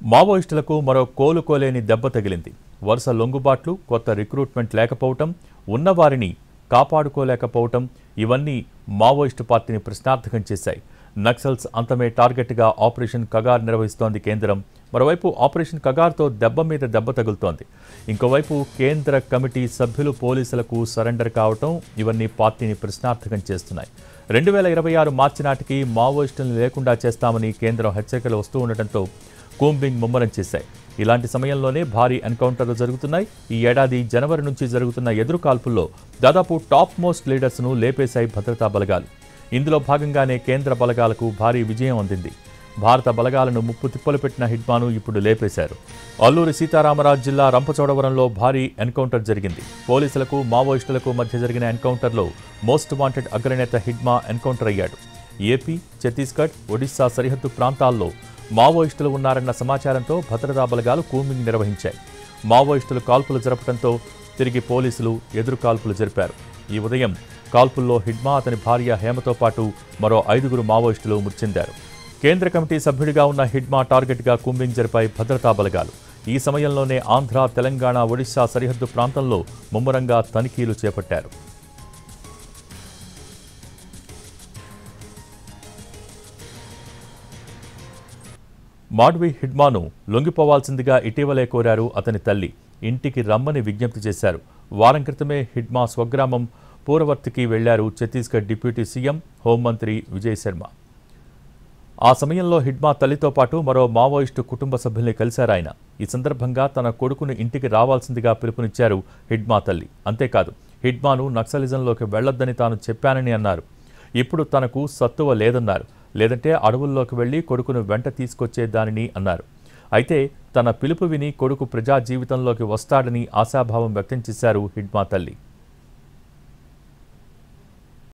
మావోయిస్టులకు మరో కోలుకోలేని దెబ్బ తగిలింది. వరుస లొంగుబాట్లు, కొత్త రిక్రూట్మెంట్ లేకపోవటం, ఉన్నవారిని కాపాడుకోలేకపోవటం ఇవన్నీ మావోయిస్టు పార్టీని ప్రశ్నార్థకం చేశాయి. నక్సల్స్ అంతమే టార్గెట్గా ఆపరేషన్ కగార్ నిర్వహిస్తోంది కేంద్రం. మరోవైపు ఆపరేషన్ కగార్తో దెబ్బ మీద దెబ్బ తగులుతోంది. ఇంకోవైపు కేంద్ర కమిటీ సభ్యులు పోలీసులకు సరెండర్ కావటం ఇవన్నీ పార్టీని ప్రశ్నార్థకం చేస్తున్నాయి. 2026 మార్చి నాటికి మావోయిస్టులను లేకుండా చేస్తామని కేంద్రం హెచ్చరికలు వస్తూ ఉండటంతో కూంబింగ్ ముమ్మరం చేశాయి. ఇలాంటి సమయంలోనే భారీ ఎన్కౌంటర్లు జరుగుతున్నాయి. ఈ ఏడాది జనవరి నుంచి జరుగుతున్న ఎదురుకాల్పుల్లో దాదాపు టాప్ మోస్ట్ లీడర్స్ను లేపేశాయి భద్రతా బలగాలు. ఇందులో భాగంగానే కేంద్ర బలగాలకు భారీ విజయం అందింది. భారత బలగాలను ముప్పు తిప్పలు పెట్టిన హిడ్మాను ఇప్పుడు లేపేశారు. అల్లూరి సీతారామరాజు జిల్లా రంపచోడవరంలో భారీ ఎన్కౌంటర్ జరిగింది. పోలీసులకు మావోయిస్టులకు మధ్య జరిగిన ఎన్కౌంటర్లో మోస్ట్ వాంటెడ్ అగ్రనేత హిడ్మా ఎన్కౌంటర్ అయ్యాడు. ఏపీ, ఛత్తీస్గఢ్, ఒడిశా సరిహద్దు ప్రాంతాల్లో మావోయిస్టులు ఉన్నారన్న సమాచారంతో భద్రతా బలగాలు కూంబింగ్ నిర్వహించాయి. మావోయిస్టులు కాల్పులు జరపడంతో తిరిగి పోలీసులు ఎదురు కాల్పులు జరిపారు. ఈ ఉదయం కాల్పుల్లో హిడ్మా, అతని భార్య హేమతో పాటు మరో 5గురు మావోయిస్టులు మృతి చెందారు. కేంద్ర కమిటీ సభ్యుడిగా ఉన్న హిడ్మా టార్గెట్గా కూంబింగ్ జరిపాయి భద్రతా బలగాలు. ఈ సమయంలోనే ఆంధ్ర, తెలంగాణ, ఒడిశా సరిహద్దు ప్రాంతంలో ముమ్మరంగా తనిఖీలు చేపట్టారు. మాడ్వి హిడ్మాను లొంగిపోవాల్సిందిగా ఇటీవలే కోరారు అతని తల్లి. ఇంటికి రమ్మని విజ్ఞప్తి చేశారు. వారం క్రితమే హిడ్మా స్వగ్రామం పూర్వవర్తికి వెళ్లారు ఛత్తీస్గఢ్ డిప్యూటీ సీఎం, హోంమంత్రి విజయ్ శర్మ. ఆ సమయంలో హిడ్మా తల్లితో పాటు మరో మావోయిస్టు కుటుంబ సభ్యుల్ని కలిశారాయన. ఈ సందర్భంగా తన కొడుకును ఇంటికి రావాల్సిందిగా పిలుపునిచ్చారు హిడ్మా తల్లి. అంతేకాదు, హిడ్మాను నక్సలిజంలోకి వెళ్లొద్దని తాను చెప్పానని అన్నారు. ఇప్పుడు తనకు సత్తువ లేదన్నారు. లేదంటే అడవుల్లోకి వెళ్లి కొడుకును వెంట తీసుకొచ్చేదానిని అన్నారు. అయితే తన పిలుపు విని కొడుకు ప్రజా జీవితంలోకి వస్తాడని ఆశాభావం వ్యక్తం చేశారు హిడ్మా తల్లి.